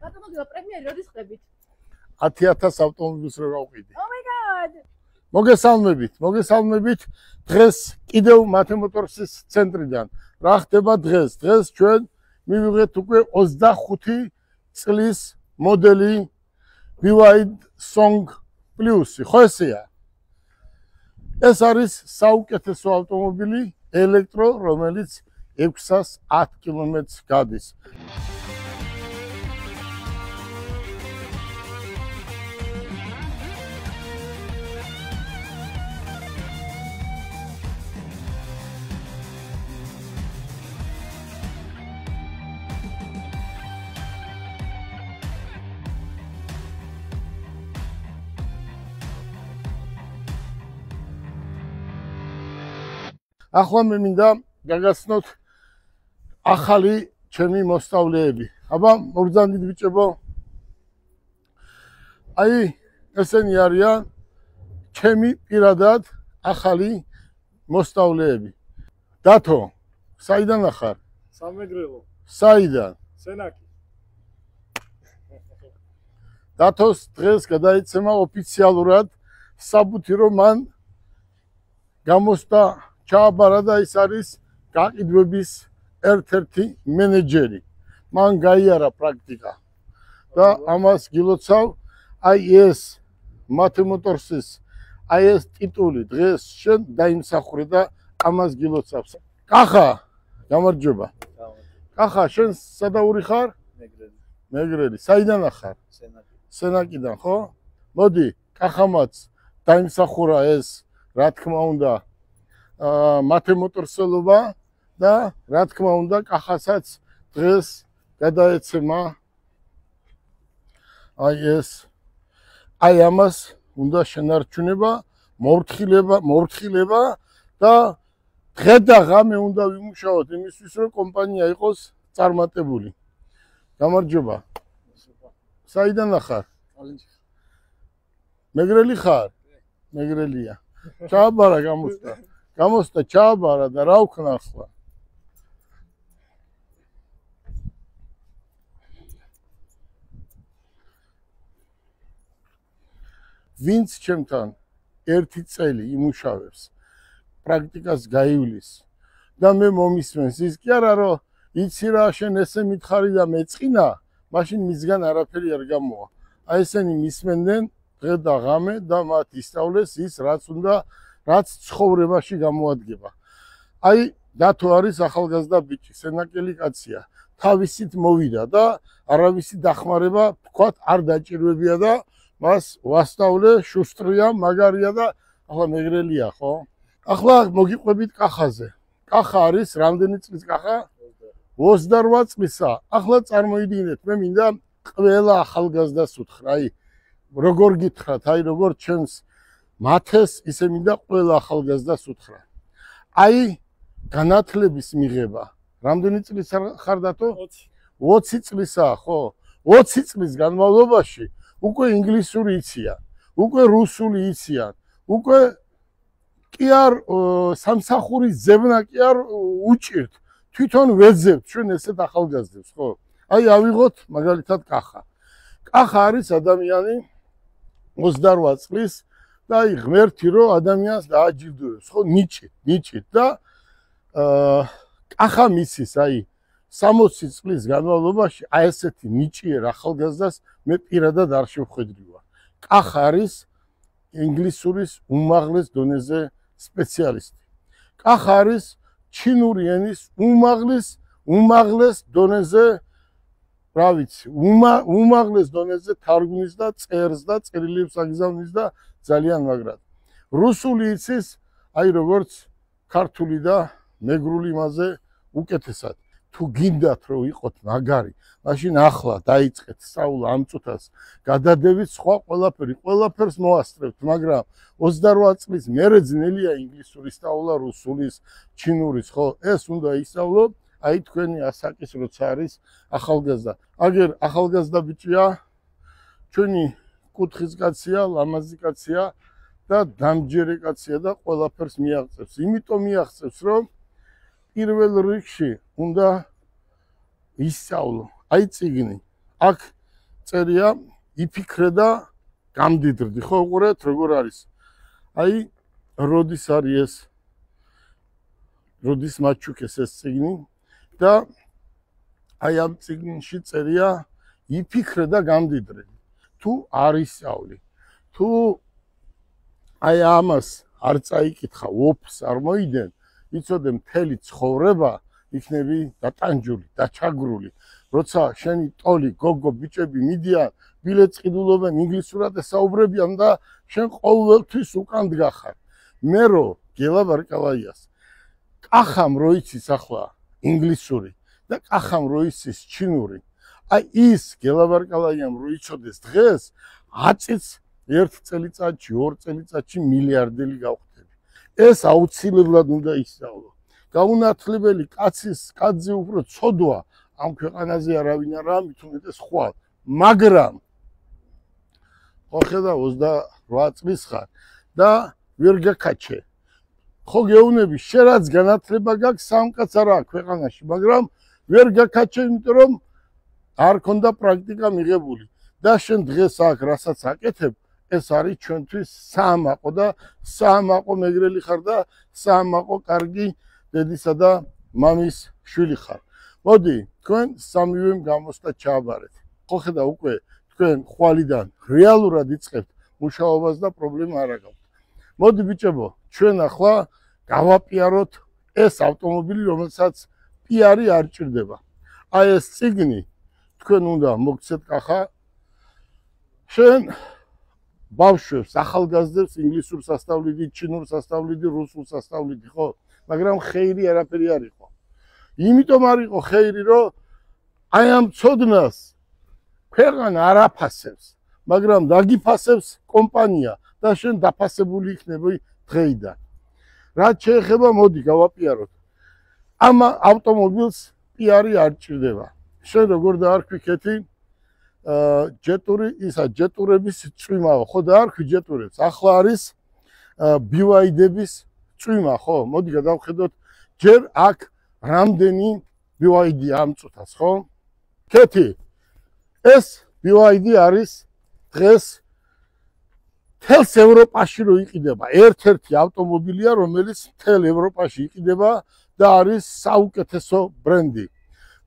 ბატონო, პრემიერი როდის ხდებით? 10,000 ავტომობილს რო გავყიდი. Oh my god! მოგესალმებით. დღეს კიდევ მათე მოტორსის ცენტრიდან. რა ხდება დღეს? დღეს ჩვენ მივიღეთ უკვე 25 წლის მოდელი BYD Song Plus-ი. ხო ესეა? ეს არის საუკეთესო ავტომობილი ელექტრო, რომელიც 610 კილომეტრს გადის. ახლა მე მინდა გაგაცნოთ ახალი ჩემი მოსწავლეები. აბა, მოგზავნით ბიჭებო. აი, ესენი არიან ჩემი პირადად ახალი მოსწავლეები. დათო, საიდან ახარ? სამეგრელო. საიდან? სენაკი. დათოს დღეს გადაიცემა ოფიციალურად საბუთი, რომ მან გამოსდა ჩააბარა და ის არის გაყიდვების ერთ-ერთი მენეჯერი. მან გაიარა პრაქტიკა და ამას გილოცავ. აი ეს მათე მოტორსის აი ეს ტიტული დღეს შენ დაიმსახურე და ამას გილოცავს. კახა, გამარჯობა. კახა, შენ სადაური ხარ? მეგრელი. საიდან ახარ? სენაკიდან, ხო? მოდი, კახამაც დაიმსახურა ეს, რა თქმა უნდა, მათე მოტორსელობა და რა თქმა უნდა კახასაც დღეს გადაეცემა აი ეს აი ამას უნდა შენარჩუნება, მორთხილება და დღე და ღამე უნდა ვიმუშაოთ იმისთვის, რომ კომპანია იყოს წარმატებული. გამარჯობა. საიდან ახარ? მეგრელი ხარ? მეგრელია. ჩააბარა გამოსდა ჩააბარა და რა ვქნა ახლა? ვინც ჩემთან ერთი წელი იმუშავებს, პრაქტიკას გაივლის და მე მომისმენს, ის კი არა რომ იცი რა შენ ესე მითხარი და მეწყინა, მაშინ მისგან არაფერი არ გამოვა. აი ესენი მისმენდნენ დღე და ღამე და მათ ისწავლეს ის რაც უნდა რაც ცხოვრებაში გამოადგება. აი, დათო არის ახალგაზრდა ბიჭი, სენაკელი კაცია. თავისით მოვიდა და არავისი დახმარება თქვათ არ დაჭირვებია და მას ვასწავლე, შუსტრია, მაგარია და ახლა მეგრელია, ხო? ახლა მოგიყვებით კახაზე. კახა არის რამდენი წლის კახა? 28 წლისა. ახლა წარმოიდგინეთ, მე მინდა ყველა ახალგაზრდას უთხრა, აი, როგორ გითხრათ, აი როგორ ჩემს მათეს ისე მინდა ყველა ახალგაზრდას უთხრა. აი განათლების მიღება. რამდენი წლის ხარ დათო? 20 წლისაა, ხო? 20 წლის განმავლობაში უკვე ინგლისური იციან, უკვე რუსული იციან, უკვე კი არ სამსახურის ზევნა კი არ უჭირთ. თვითონ ვეძებთ ჩვენ ესეთ ახალგაზრდებს, ხო? აი ავიღოთ მაგალითად კახა. კახა არის ადამიანი 28 წლის და აი ღმერთი რო ადამიანს დააჯილდოებს, ხო, ნიჭით და კახა მისის აი 60 წლის განმავლობაში აი ესეთი ნიჭიერ ახალგაზრდას მე პირადად არ შევხვედრივა. კახა არის ინგლისურის უმაღლეს დონეზე სპეციალისტი. კახა არის ჩინური ენის უმაღლეს დონეზე რა ვიცი, უმაღლეს დონეზე თარგმნის და წერს და წერილებს აგზავნის და ძალიან მაგრად. რუსული იცის, აი როგორც ქართული და მეგრული მასე უკეთესად. თუ გინდათ რომ იყოთ მაგარი, მაშინ ახლა დაიწყეთ სწავლა ამ წუთას. გადადებით სხვა ყველაფერს მოასწრებთ, მაგრამ 28 წლის მერე ძნელია ინგლისური სწავლა, რუსულის, ჩინურის, ხო? ეს უნდა ისწავლო, აი თქვენი ასაკის როცა არის ახალგაზრდა. აგერ ახალგაზრდა ბიჭია, ჩვენი კუთხის კაცია, ლამაზი კაცია და დამჯერე კაცია და ყველაფერს მიაღწევს. იმიტომ მიაღწევს, რომ პირველ რიგში უნდა ისწავლო. აი წიგნი. აქ წერია იფიქრე და გამდიდრდი, ხო უყურეთ როგორ არის. აი როდის არის ეს როდის მაჩუკეს ეს წიგნი და აი ამ წიგნში წერია იფიქრე და გამდიდრე. თუ არ ისწავლი, თუ აი ამას არ წაიკითხა, ოფს არ მოიდენ, იცოდე მთელი ცხოვრება იქნები დატანჯული, დაჩაგრული. როცა შენი ტოლი, გოგო, ბიჭები მიდიან, ბილეთს ყიდულობენ, ინგლისურად ესაუბრებიან და შენ ყოველთვის უკან დგახარ. მე რო გელაბარკალაიას კახამ რო იცის ახლა ინგლისური და კახამ რო იცის ჩინური, აი ის გელაბარკალაიამ რო იცოდეს დღეს 10 წელს 1 წელიწადში, 2 წელიწადში მილიარდელი გავხდები. ეს აუცილებლად უნდა ისწავლო. გაუნათლებელი კაცზე უფრო ცოდვა ამ ქვეყანაზე არავინ არაა, მით უმეტეს ხვალ. მაგრამ ხო ხედავ 28 წლის ხარ და ვერ გაკაჩე. ხო გეუბნები, შენ რაც განათლება გაქვს, სამკაც არა ქვეყანაში, მაგრამ ვერ გაკაჩე, იმიტომ რომ არ ქონდა პრაქტიკა მიღებული. და შენ დღეს აქ რასაც აკეთებ, ეს არის ჩვენთვის საამაყო და საამაყო მეგრელი ხარ და საამაყო კარგი დედისა და მამის შვილი ხარ. მოდი, თქვენ სამივემ გამოსტა ჩააბარეთ. ხო ხედავ უკვე თქვენ ხვალიდან რეალურად იწყებთ მუშაობას და პრობლემა არ აქვს. მოდი ბიჭებო, ჩვენ ახლა გავაპიაროთ ეს ავტომობილი, რომელსაც პიარი არ ჭირდება. აი ეს წიგნი თქვენ უნდა მოგცეთ კახა. შენ ბავშვებს, ახალგაზრდებს ინგლისურს ასწავლიდი, ჩინურს ასწავლიდი, რუსულს ასწავლიდი, ხო? მაგრამ ხეირი არაფერი არ იყო. იმიტომ არ იყო ხეირი, რომ აი ამ ცოდნას ქვეყანა არ აფასებს, მაგრამ დაგიფასებს კომპანია და შენ დაფასებული იქნები დღეიდან. რაც შეეხება, მოდი გავაპიაროთ. ამ ავტომობილს პიარი არ ჭირდება. შენ როგორ დაარქვი კეთი? ჯეტური, ისა ჯეტურების წვიმაო, ხო დაარქვი ჯეტურებს. ახლა არის BYD-ების წვიმა, ხო? მოდი გადავხედოთ, ჯერ აქ რამდენი BYD ამ წუთას, ხო? კეთი, ეს BYD არის დღეს მთელს ევროპაში რო იყიდება, ერთ-ერთი ავტომობილია, რომელიც მთელ ევროპაში იყიდება და არის საუკეთესო ბრენდი.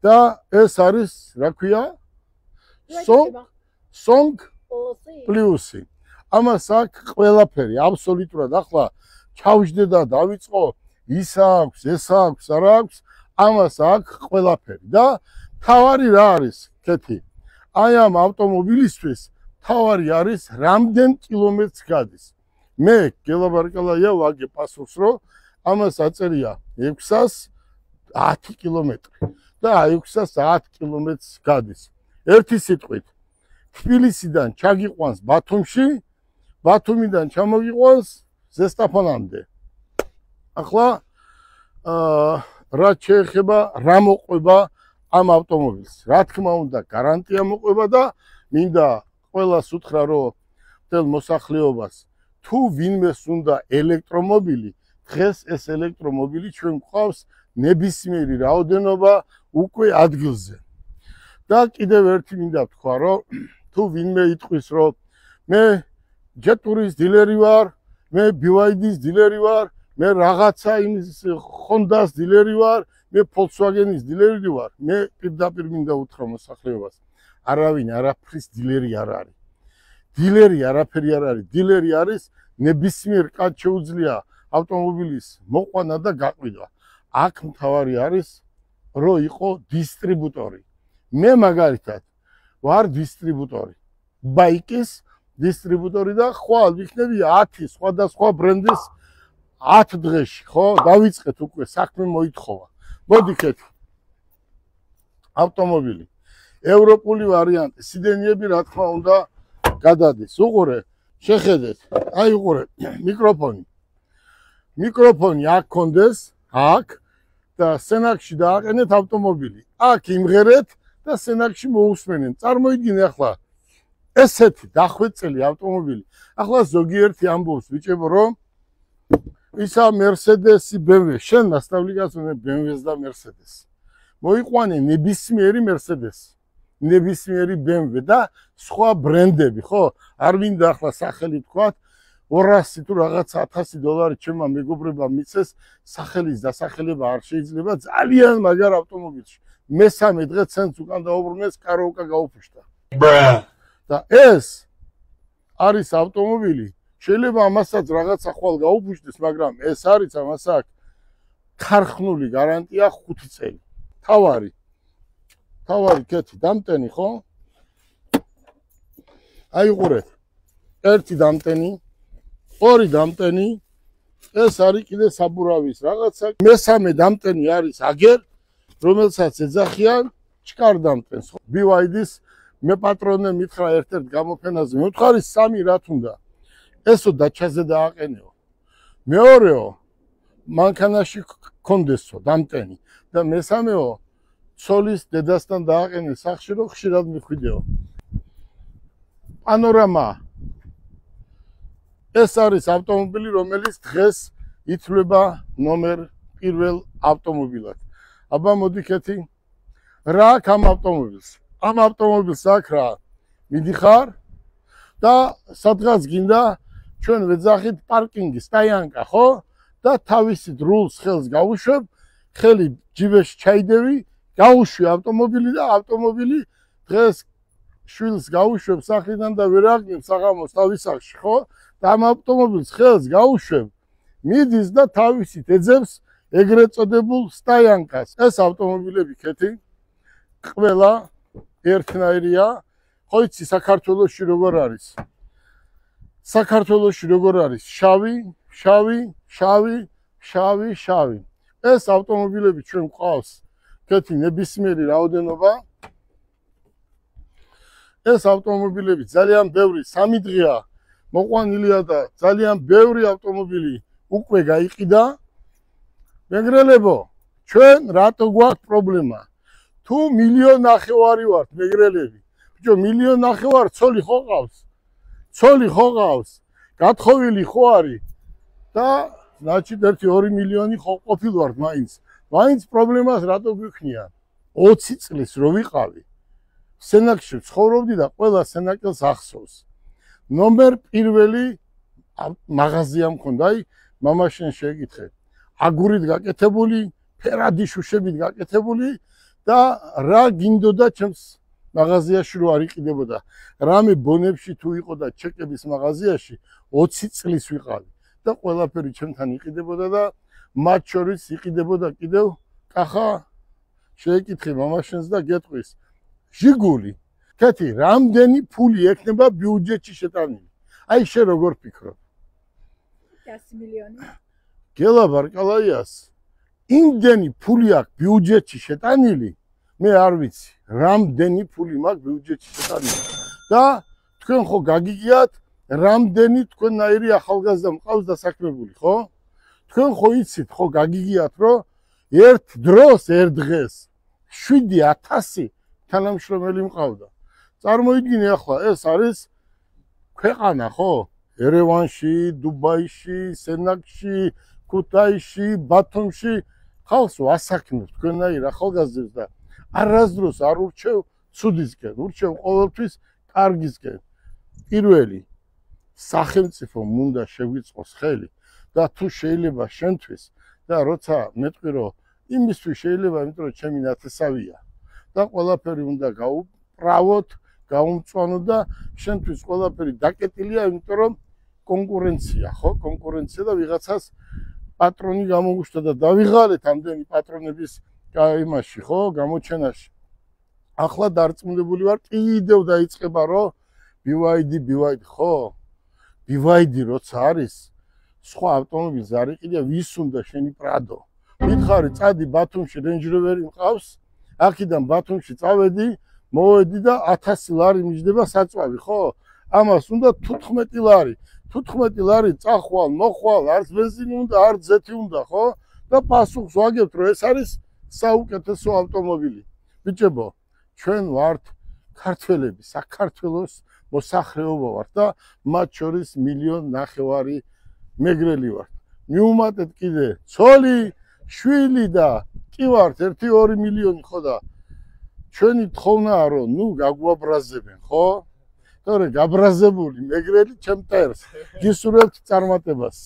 და ეს არის, რა ქვია? Song Plus. ამას აქვს ყველაფერი, აბსოლუტურად. ახლა ჩავჯდე და დავიწყო, ის აქვს, ეს აქვს, არა აქვს, ამას აქვს ყველაფერი. და თავარი რა არის, კეთი? აი ამ ავტომობილისთვის თავარი არის რამდენ კილომეტრს გადის. მე გელაბარკალაია ვაგე პასუხს, რომ ამას აწერია 610 კილომეტრი და 610 კილომეტრს გადის. ერთი სიტყვით, თბილისიდან ჩაგიყვანს ბათუმში, ბათუმიდან ჩამოგიყვანს ზესტაფონამდე. ახლა რაც შეეხება რა მოყვება ამ ავტომობილს, რა თქმა უნდა, გარანტია მოყვება და მინდა ყველას უთხრა, რომ მთელ მოსახლეობას თუ ვინმეს უნდა ელექტრომობილი, დღეს ეს ელექტრომობილი ჩვენ გვყავს ნებისმიერი რაოდენობა უკვე ადგილზე. და კიდევ ერთი მინდა ვთქვა, რომ თუ ვინმე იტყვის, რომ მე ჯეტურის დილერი ვარ, მე BYD-ის დილერი ვარ, მე რაღაცა იმის Honda-ს დილერი ვარ, მე Volkswagen-ის დილერი ვარ, მე პირდაპირ მინდა უთხრა მოსახლეობას, არავინ არაფრის დილერი არ არის. დილერი არაფერი არ არის. დილერი არის ნებისმიერ კაცს შეუძლია ავტომობილის მოყვანა და გაყიდვა. აქ მთავარი არის, რომ იყო დისტრიბუტორი. მე მაგალითად ვარ დისტრიბუტორი. ბაიკის დისტრიბუტორი და ხვალ იქნები 10 სხვადასხვა ბრენდის 10 დღეში, ხო? დავიწყეთ უკვე, საქმე მოითხოვა. მოდი კეთი. ავტომობილი. ევროპული ვარიანტი. სიდენიები რა თქმა უნდა გადადის. უყურე, შეხედეთ. აი უყურე, მიკროფონი. მიკროფონი აქ კონდეს, აქ და სენაკში დააყენეთ ავტომობილი. აქ იმღერეთ და სენაკში მოусმენენ. წარმოიდგინე ახლა ესეთი დახვეწილი ავტომობილი. ახლა ზოგიერთი ამბობს, ბიჭებო, რომ ისა Mercedes-ი, BMW, შენ მასწავლიკაც უნდა BMW-ს და Mercedes-ს. მოიყვანე ნებისმიერი Mercedes. ნებისმიერი BMW და სხვა ბრენდები, ხო? არ მინდა ახლა სახელი თქვათ 200 თუ რაღაც $1000 ჩემმა მეგობრებმა მიცეს, სახელის დასახელება არ შეიძლება ძალიან მაგარ ავტომობილში. მესამე დღე ცენს უკან დაუბრუნეს, კაროუკა გაუფიშტა. და ეს არის ავტომობილი. შეიძლება ამასაც რაღაცა ხვალ გაუფიშტეს, მაგრამ ეს არის ამასაც ქარხნული გარანტია 5 წელი. თავარი კეთი დამტენი, ხო? აიყურეთ. ერთი დამტენი, ორი დამტენი, ეს არის კიდე საბურავის რაღაცა. მესამე დამტენი არის აგერ, რომელსაც ეძახიან ჩკარ დამტენს. BYD-ის მე პატრონე მითხრა ერთ-ერთ გამოფენაზე, მე ვთხარი 3 რათ უნდა. ესო დაჩაზე დააყენეო. მეორეო, მანქანაში კონდესო დამტენი და მესამეო, ცოლის დედასთან დააყენე სახში, რომ ხშირად მიხვიდეო. პანორამა. ეს არის ავტომობილი, რომელიც დღეს ითვლება ნომერ 1 ავტომობილად. აბა მოდი კეთი. რა აქვს ამ ავტომობილს? ამ ავტომობილს აქ რა მიდიხარ და სადღაც გინდა ჩვენ ვეძახით პარკინგი, სტაიანკა, ხო? და თავისით რულს ხელს გავუშვებ, ხელი ჯიბეში ჩაიდევი, გაუშვი ავტომობილი და ავტომობილი დღეს შვილს გაუშვებ სახლიდან და ვერ აღგებ საღამოს თავის სახლში, ხო? და ამ ავტომობილს ხელს გაუშვებ, მიდის და თავისით ეძებს ეგრეთ წოდებულ სტაიანკას. ეს ავტომობილები კეთი ყველა ერთნაირია. ხო იცი საქართველოში როგორ არის? საქართველოში როგორ არის? შავი. ეს ავტომობილები ჩვენ გვყავს კეთი ნებისმიერი რაოდენობა. ეს ავტომობილები ძალიან ბევრი 3 დღეა მოყვანილია და ძალიან ბევრი ავტომობილი უკვე გაიყიდა. მეგრელებო, ჩვენ რატო გვაქვს პრობლემა? თუ 1.5 მილიონი ვართ მეგრელები. ბიჭო, 1.5 მილიონი ცოლი ხო ყავს? ცოლი ხო ყავს? გათხოვილი ხო არის? და значит 1-2 მილიონი ხო ყოფილვართ მაინც. მაინც პრობლემას რატო გვიქნიან? 20 წლის რო ვიყავი. სენაკში ცხოვრობდი და ყველა სენაკელს ახსოვს. ნომერ 1 მაღაზია მქონდა, აი მამაშენ შეეკითხე. აგურით გაკეთებული, ფერადი შუშებით გაკეთებული და რა გინდოდა ჩემს მაღაზიაში რო არ იყიდებოდა. რამე ბონებში თუ იყო და ჩეკების მაღაზიაში 20 წლის ვიყავი და ყველაფერი ჩემთან იყიდებოდა და მათ შორის იყიდებოდა კიდევ კახა შეეკითხე მამაშენს და გეტყვის. ჟიგული, კეთი, რამდენი ფული ექნება ბიუჯეტში შეტანილი? აი შენ როგორ ფიქრობ? 100 მილიონი. გელა ბარკალაიას იმდენი ფული აქვს ბიუჯეტში შეტანილი, მე არ ვიცი, რამდენი ფული მაქვს ბიუჯეტში შეტანილი. და თქვენ ხო გაგიგიათ, რამდენი თქვენნაირი ახალგაზრდა მყავს დასაქმებული, ხო? თქვენ ხო იცით, ხო გაგიგიათ, რომ ერთ დროს, ერთ დღეს 7,000 თანამშრომელი მყავდა. წარმოიდგინე ახლა ეს არის ქვეყანა, ხო? ერევანში, დუბაიში, სენაკში, ქუთაისში, ბათუმში ხალხს ვასაქმებ თქვენნაირ ახალგაზრდებს და არასდროს არ ურჩევ ცუდისკენ, ურჩევ ყოველთვის კარგისკენ. პირველი სახელმწიფო უნდა შეგვიწყოს ხელი და თუ შეიძლება შენთვის და როცა მეტყვი რომ იმისთვის შეიძლება, იმიტომ რომ ჩემი ნათესავია და ყველაფერი უნდა გავუправოთ, გაუმწვანოთ და შენთვის ყველაფერი დაკეტილია, იმიტომ რომ კონკურენცია, ხო? კონკურენცია და ვიღაცას პატრონი გამოგუშთა და დავიღალეთ ამდენი პატრონების იმაში, ხო? გამოჩენაში. ახლა დარწმუნებული ვარ, კიდევ დაიწყება, რომ BYD, ხო? BYD როცა არის, სხვა ავტომობილს არ იყიდია, ვის უნდა შენი პრადო? მითხარი, წადი ბათუმში Range Rover მყავს, აქედან ბათუმში წავედი, მოვედი და 1000 ლარი მიჯდება საწვავი, ხო? ამას უნდა 15 ლარი. 15 ლარი წახვალ, მოხვალ, არც ბენზინი უნდა, არც ზეთი უნდა, ხო? და პასუხს ვაგებთ, რომ ეს არის საუკეთესო ავტომობილი. ბიჭებო, ჩვენ ვართ ქართველები, საქართველოს მოსახლეობა ვართ და მათ შორის 1.5 მილიონი მეგრელი ვართ. მიუმატეთ კიდე ცოლი, შვილი და კი ვართ 1-2 მილიონი, ხო და ჩვენი თხოვნაა რომ ნუ გაგვაბრაზებენ ხო? თორე გაბრაზებული მეგრელი ჩემ ტერს გისურვებთ წარმატებას.